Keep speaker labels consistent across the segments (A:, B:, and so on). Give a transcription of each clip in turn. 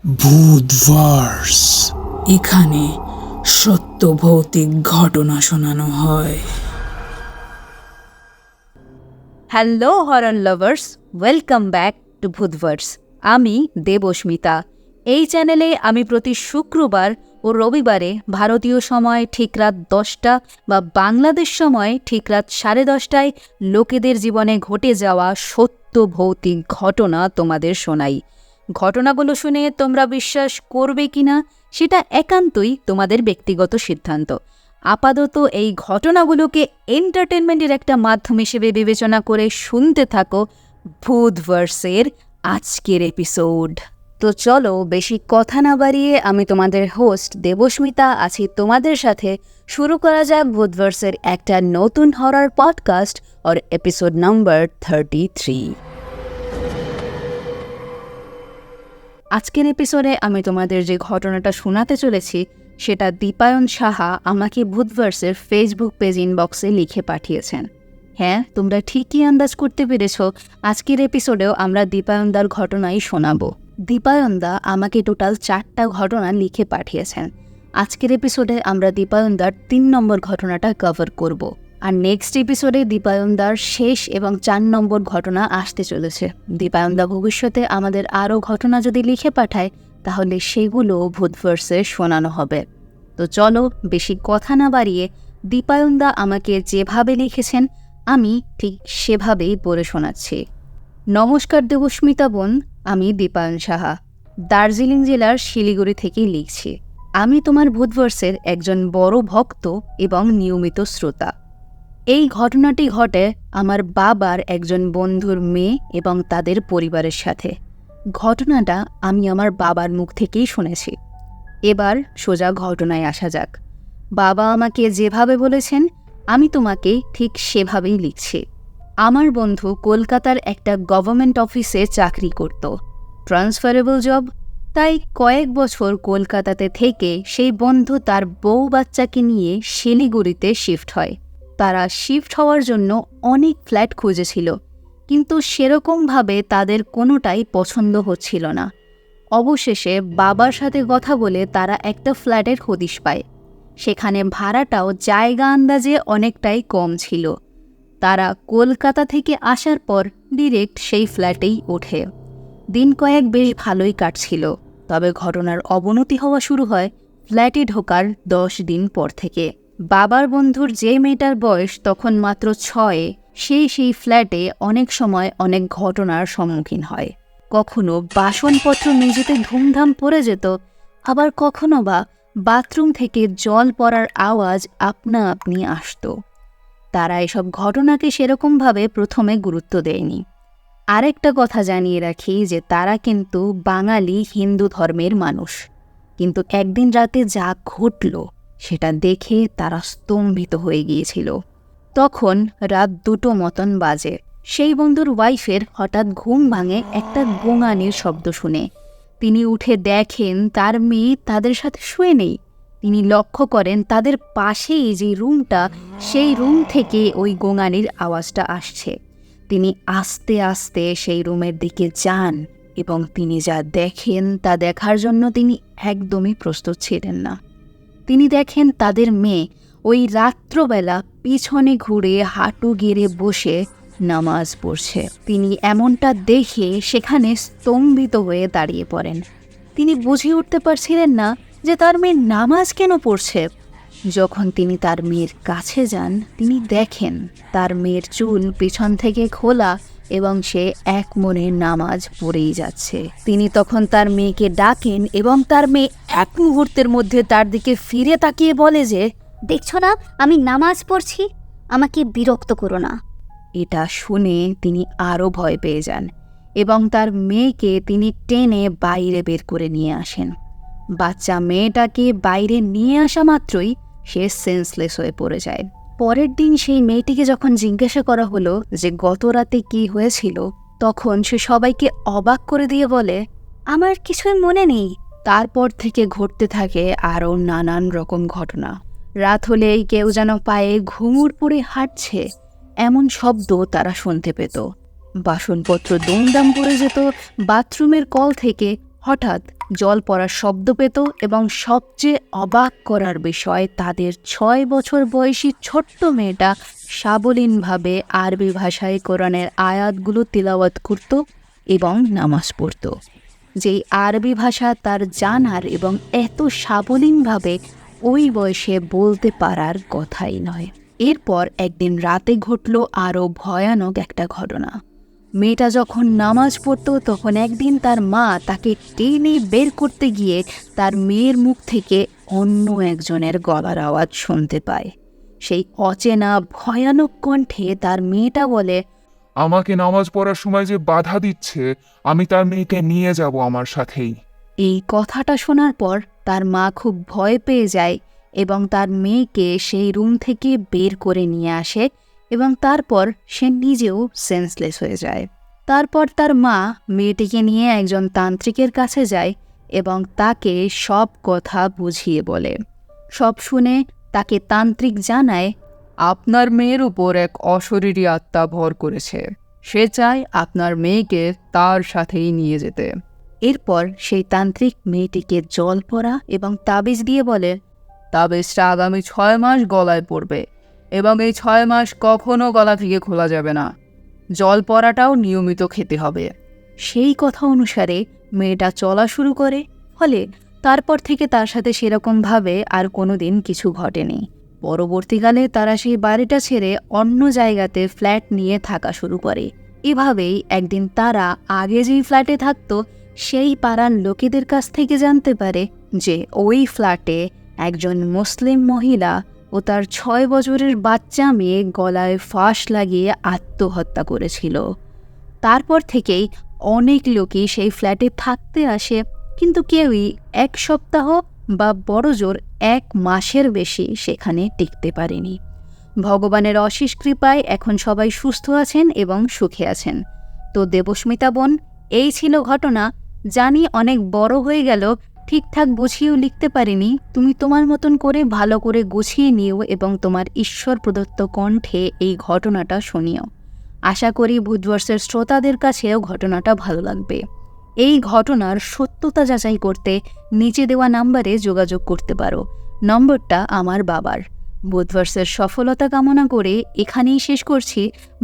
A: ভূতভার্স। এখানে সত্য ভৌতিক ঘটনা শোনানো হয়।
B: Hello horror lovers, welcome back to Bhutvars. আমি দেবস্মিতা। এই চ্যানেলে আমি প্রতি শুক্রবার ও রবিবারে ভারতীয় সময় ঠিক রাত 10টা বা বাংলাদেশ সময় ঠিক রাত 10:30টায় লোকেদের জীবনে ঘটে যাওয়া সত্য ভৌতিক ঘটনা তোমাদের শোনাই। ঘটনাগুলো শুনে তোমরা বিশ্বাস করবে কিনা সেটা একান্তই তোমাদের ব্যক্তিগত সিদ্ধান্ত। আপাতত এই ঘটনাগুলোকে এন্টারটেনমেন্টের একটা মাধ্যম হিসেবে বিবেচনা করে শুনতে থাকো ভূতভার্সের আজকের এপিসোড। তো চলো বেশি কথা না বাড়িয়ে আমি তোমাদের হোস্ট দেবস্মিতা আছি তোমাদের সাথে। শুরু করা যাক ভূতভার্সের একটা নতুন হরর পডকাস্ট আর এপিসোড নাম্বার 33। আজকের এপিসোডে আমি তোমাদের যে ঘটনাটা শোনাতে চলেছি সেটা দীপায়ন সাহা আমাকে ভূতভার্সের ফেসবুক পেজ ইনবক্সে লিখে পাঠিয়েছেন। হ্যাঁ, তোমরা ঠিকই আন্দাজ করতে পেরেছ, আজকের এপিসোডেও আমরা দীপায়নদার ঘটনাই শোনাবো। দীপায়নদা আমাকে টোটাল 4টা ঘটনা লিখে পাঠিয়েছেন। আজকের এপিসোডে আমরা দীপায়নদার 3 নম্বর ঘটনাটা কভার করব। আর নেক্সট এপিসোডে দীপায়নদার শেষ এবং 4 নম্বর ঘটনা আসতে চলেছে। দীপায়নদা ভবিষ্যতে আমাদের আরও ঘটনা যদি লিখে পাঠায় তাহলে সেগুলো ভূতভার্সে শোনানো হবে। তো চলো বেশি কথা না বাড়িয়ে দীপায়নদা আমাকে যেভাবে লিখেছেন আমি ঠিক সেভাবেই পড়ে শোনাচ্ছি। নমস্কার দেবস্মিতা বোন, আমি দীপায়ন সাহা দার্জিলিং জেলার শিলিগুড়ি থেকেই লিখছি। আমি তোমার ভূতভার্সের একজন বড় ভক্ত এবং নিয়মিত শ্রোতা। এই ঘটনাটি ঘটে আমার বাবার একজন বন্ধুর মেয়ে এবং তাদের পরিবারের সাথে। ঘটনাটা আমি আমার বাবার মুখ থেকেই শুনেছি। এবার সোজা ঘটনায় আসা যাক। বাবা আমাকে যেভাবে বলেছেন আমি তোমাকে ঠিক সেভাবেই লিখছি। আমার বন্ধু কলকাতার একটা গভর্নমেন্ট অফিসে চাকরি করত, ট্রান্সফারেবল জব। তাই কয়েক বছর কলকাতাতে থেকে সেই বন্ধু তার বউ বাচ্চাকে নিয়ে শিলিগুড়িতে শিফট হয়। তারা শিফট হওয়ার জন্য অনেক ফ্ল্যাট খুঁজেছিল, কিন্তু সেরকমভাবে তাদের কোনোটাই পছন্দ হচ্ছিল না। অবশেষে বাবার সাথে কথা বলে তারা একটা ফ্ল্যাটের হদিশ পায়। সেখানে ভাড়াটাও জায়গা আন্দাজে অনেকটাই কম ছিল। তারা কলকাতা থেকে আসার পর ডিরেক্ট সেই ফ্ল্যাটেই ওঠে। দিন কয়েক বেশ ভালোই কাটছিল, তবে ঘটনার অবনতি হওয়া শুরু হয় ফ্ল্যাটে ঢোকার 10 দিন পর থেকে। বাবার বন্ধুর যে মেয়েটার বয়স তখন মাত্র 6, সেই ফ্ল্যাটে অনেক সময় অনেক ঘটনার সম্মুখীন হয়। কখনো বাসনপত্র মেঝেতে ধুমধাম পড়ে যেত, আবার কখনো বা বাথরুম থেকে জল পড়ার আওয়াজ আপনা আপনি আসত। তারা এসব ঘটনাকে সেরকমভাবে প্রথমে গুরুত্ব দেয়নি। আরেকটা কথা জানিয়ে রাখি যে তারা কিন্তু বাঙালি হিন্দু ধর্মের মানুষ। কিন্তু একদিন রাতে যা ঘটল সেটা দেখে তারা স্তম্ভিত হয়ে গিয়েছিল। তখন রাত 2টো মতন বাজে। সেই বন্ধুর ওয়াইফের হঠাৎ ঘুম ভাঙে একটা গোঙানির শব্দ শুনে। তিনি উঠে দেখেন তার মেয়ে তাদের সাথে শুয়ে নেই। তিনি লক্ষ্য করেন তাদের পাশেই যে রুমটা, সেই রুম থেকে ওই গোঙানির আওয়াজটা আসছে। তিনি আস্তে আস্তে সেই রুমের দিকে যান এবং তিনি যা দেখেন তা দেখার জন্য তিনি একদমই প্রস্তুত ছিলেন না। তিনি দেখেন তাদের মেয়ে ওই রাত্রবেলা পিছনে ঘুরে হাঁটু গেড়ে বসে নামাজ পড়ছে। তিনি এমনটা দেখে সেখানে স্তম্ভিত হয়ে দাঁড়িয়ে পড়েন। তিনি বুঝে উঠতে পারছিলেন না যে তার মেয়ে নামাজ কেন পড়ছে। যখন তিনি তার মেয়ের কাছে যান তিনি দেখেন তার মেয়ের চুল পিছন থেকে খোলা এবং সে এক মনে নামাজ পড়েই যাচ্ছে। তিনি তখন তার মেয়েকে ডাকেন এবং তার মেয়ে এক মুহূর্তের মধ্যে তার দিকে ফিরে তাকিয়ে বলে যে,
C: দেখছো না আমি নামাজ পড়ছি, আমাকে বিরক্ত করো না।
B: এটা শুনে তিনি আরও ভয় পেয়ে যান এবং তার মেয়েকে তিনি টেনে বাইরে বের করে নিয়ে আসেন। বাচ্চা মেয়েটাকে বাইরে নিয়ে আসা মাত্রই সে সেন্সলেস হয়ে পড়ে যায়। পরের দিন সেই মেয়েটিকে যখন জিজ্ঞাসা করা হলো যে গত রাতে কি হয়েছিল, তখন সে সবাইকে অবাক করে দিয়ে বলে,
C: আমার কিছুই মনে নেই।
B: তারপর থেকে ঘটতে থাকে আরও নানান রকম ঘটনা। রাত হলেই কেউ যেন পায়ে ঘুঙুর পরে হাঁটছে এমন শব্দ তারা শুনতে পেত। বাসনপত্র দুমদাম পড়ে যেত। বাথরুমের কল থেকে হঠাৎ জল পড়ার শব্দ পেত এবং সবচেয়ে অবাক করার বিষয় তাদের 6 বছর বয়সী ছোট্ট মেয়েটা সাবলীনভাবে আরবি ভাষায় কোরআনের আয়াতগুলো তিলাওয়াত করত এবং নামাজ পড়ত। যেই আরবি ভাষা তার জানার এবং এত সাবলীনভাবে ওই বয়সে বলতে পারার কথাই নয়। এরপর একদিন রাতে ঘটল আরও ভয়ানক একটা ঘটনা। মেয়েটা যখন নামাজ পড়ত তখন একদিন তার মা তাকে টেনে বের করতে গিয়ে তার মেয়ের মুখ থেকে অন্য একজনের গলার আওয়াজ শুনতে পায়। সেই অচেনা ভয়ানক কণ্ঠে তার মেয়েটা বলে,
D: আমাকে নামাজ পড়ার সময় যে বাধা দিচ্ছে, আমি তার মেয়েকে নিয়ে যাব আমার সাথেই।
B: এই কথাটা শোনার পর তার মা খুব ভয় পেয়ে যায় এবং তার মেয়েকে সেই রুম থেকে বের করে নিয়ে আসে এবং তারপর সে নিজেও সেন্সলেস হয়ে যায়। তারপর তার মা মেয়েটিকে নিয়ে একজন তান্ত্রিকের কাছে যায় এবং তাকে সব কথা বুঝিয়ে বলে। সব শুনে তাকে তান্ত্রিক জানায়,
A: আপনার মেয়ের উপর এক অশরীরী আত্মা ভর করেছে, সে চায় আপনার মেয়েকে তার সাথেই নিয়ে যেতে।
B: এরপর সেই তান্ত্রিক মেয়েটিকে জল পড়া এবং তাবিজ দিয়ে বলে,
A: তাবিজটা আগামী 6 মাস গলায় পড়বে এবং এই 6 মাস কখনো গলা থেকে খোলা যাবে না। জল পড়াটাও নিয়মিত খেতে হবে।
B: সেই কথা অনুসারে মেয়েটা চলা শুরু করে। ফলে তারপর থেকে তার সাথে সেরকমভাবে আর কোনোদিন কিছু ঘটেনি। পরবর্তীকালে তারা সেই বাড়িটা ছেড়ে অন্য জায়গাতে ফ্ল্যাট নিয়ে থাকা শুরু করে। এভাবেই একদিন তারা আগে যেই ফ্ল্যাটে থাকতো সেই পাড়ার লোকেদের কাছ থেকে জানতে পারে যে ওই ফ্ল্যাটে একজন মুসলিম মহিলা ও তার 6 বছরের বাচ্চা মেয়ে গলায় ফাঁস লাগিয়ে আত্মহত্যা করেছিল। তারপর থেকেই অনেক লোকই সেই ফ্ল্যাটে থাকতে আসে, কিন্তু কেউই 1 সপ্তাহ বা বড়জোর 1 মাসের বেশি সেখানে টিকতে পারেনি। ভগবানের অশেষ কৃপায় এখন সবাই সুস্থ আছেন এবং সুখে আছেন। তো দেবস্মিতা বোন, এই ছিল ঘটনা। জানি অনেক বড় হয়ে গেল, ঠিকঠাক বুঝিয়েও লিখতে পারিনি। তুমি তোমার মতন করে ভালো করে গুছিয়ে নিও এবং তোমার ঈশ্বর প্রদত্ত কণ্ঠে এই ঘটনাটা শুনিও। আশা করি ভূতবর্ষের শ্রোতাদের কাছেও ঘটনাটা ভালো লাগবে। এই ঘটনার সত্যতা যাচাই করতে নিচে দেওয়া নাম্বারে যোগাযোগ করতে পারো। নম্বরটা আমার বাবার। ভূতবর্ষের সফলতা কামনা করে এখানেই শেষ করছি।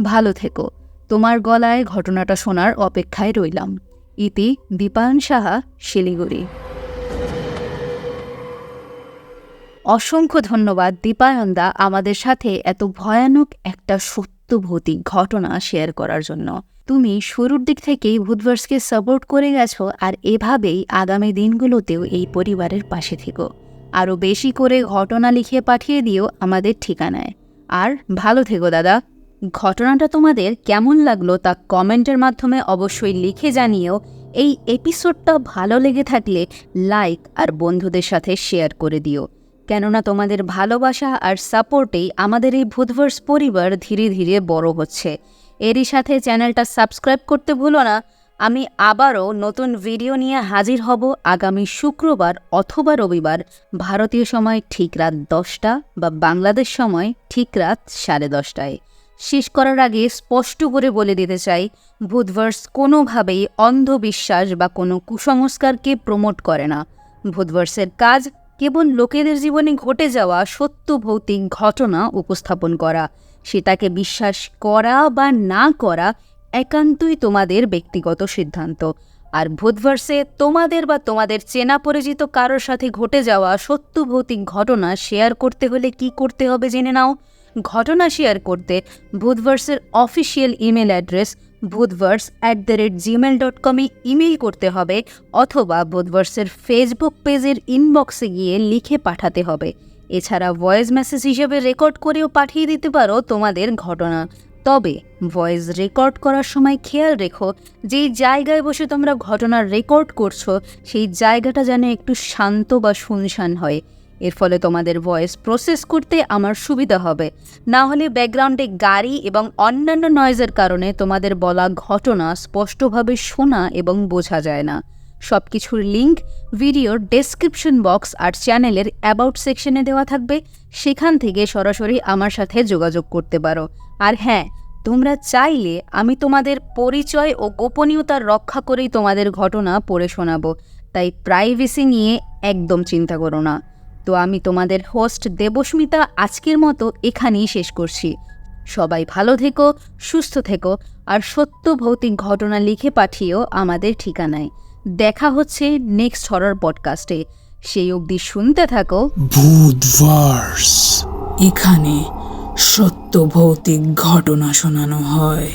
B: ভালো থেকো। তোমার গলায় ঘটনাটা শোনার অপেক্ষায় রইলাম। ইতি দীপায়ন সাহা, শিলিগুড়ি। অসংখ্য ধন্যবাদ দীপায়নদা আমাদের সাথে এত ভয়ানক একটা সত্যভৌতিক ঘটনা শেয়ার করার জন্য। তুমি শুরুর দিক থেকেই ভূতভার্সকে সাপোর্ট করে গেছো, আর এভাবেই আগামী দিনগুলোতেও এই পরিবারের পাশে থেকো। আরও বেশি করে ঘটনা লিখে পাঠিয়ে দিও আমাদের ঠিকানায়। আর ভালো থেকো দাদা। ঘটনাটা তোমাদের কেমন লাগলো তা কমেন্টের মাধ্যমে অবশ্যই লিখে জানিও। এই এপিসোডটা ভালো লেগে থাকলে লাইক আর বন্ধুদের সাথে শেয়ার করে দিও, কেননা তোমাদের ভালোবাসা আর সাপোর্টেই আমাদের এই ভূতভার্স পরিবার ধীরে ধীরে বড় হচ্ছে। এরই সাথে চ্যানেলটা সাবস্ক্রাইব করতে ভুলো না। আমি আবারও নতুন ভিডিও নিয়ে হাজির হব আগামী শুক্রবার অথবা রবিবার, ভারতীয় সময় ঠিক রাত 10টা বা বাংলাদেশ সময় ঠিক রাত 10:30টায়। শেষ করার আগে স্পষ্ট করে বলে দিতে চাই, ভূতভার্স কোনোভাবেই অন্ধবিশ্বাস বা কোনো কুসংস্কারকে প্রমোট করে না। ভূতভার্সের কাজ কেবল লোকেদের জীবনে ঘটে যাওয়া সত্য ভৌতিক ঘটনা উপস্থাপন করা। সেটাকে বিশ্বাস করা বা না করা একান্তই তোমাদের ব্যক্তিগত সিদ্ধান্ত। আর ভূতভার্সে তোমাদের বা তোমাদের চেনা পরিচিত কারোর সাথে ঘটে যাওয়া সত্য ভৌতিক ঘটনা শেয়ার করতে হলে কি করতে হবে জেনে নাও। ঘটনা শেয়ার করতে ভূতভার্সের official email address bhutvars@gmail.com email করতে হবে, অথবা ভূতভার্সের ফেসবুক পেজের ইনবক্সে গিয়ে লিখে পাঠাতে হবে। এছাড়া ভয়েস মেসেজ হিসেবে রেকর্ড করেও পাঠিয়ে দিতে পারো তোমাদের ঘটনা। তবে ভয়েস রেকর্ড করার সময় খেয়াল রেখো, যেই জায়গায় বসে তোমরা ঘটনা রেকর্ড করছো সেই জায়গাটা যেন একটু শান্ত বা শুনশান হয়। এর ফলে তোমাদের ভয়েস প্রসেস করতে আমার সুবিধা হবে। না হলে ব্যাকগ্রাউন্ডে গাড়ি এবং অন্যান্য নয়েজের কারণে তোমাদের বলা ঘটনা স্পষ্টভাবে শোনা এবং বোঝা যায় না। সব কিছুর লিঙ্ক ভিডিওর ডেসক্রিপশন বক্স আর চ্যানেলের অ্যাবাউট সেকশনে দেওয়া থাকবে, সেখান থেকে সরাসরি আমার সাথে যোগাযোগ করতে পারো। আর হ্যাঁ, তোমরা চাইলে আমি তোমাদের পরিচয় ও গোপনীয়তা রক্ষা করেই তোমাদের ঘটনা পড়ে শোনাবো। তাই প্রাইভেসি নিয়ে একদম চিন্তা করো না। তো আমি তোমাদের হোস্ট দেবস্মিতা আজকের মতো এখানেই শেষ করছি। সবাই ভালো থেকো, সুস্থ থেকো, আর সত্য ভৌতিক ঘটনা লিখে পাঠিয়েও আমাদের ঠিকানায়। দেখা হচ্ছে নেক্সট হরর পডকাস্টে। সেই অবধি শুনতে থাকো
E: ভূতভার্স। এখানে সত্য ভৌতিক ঘটনা শোনানো হয়।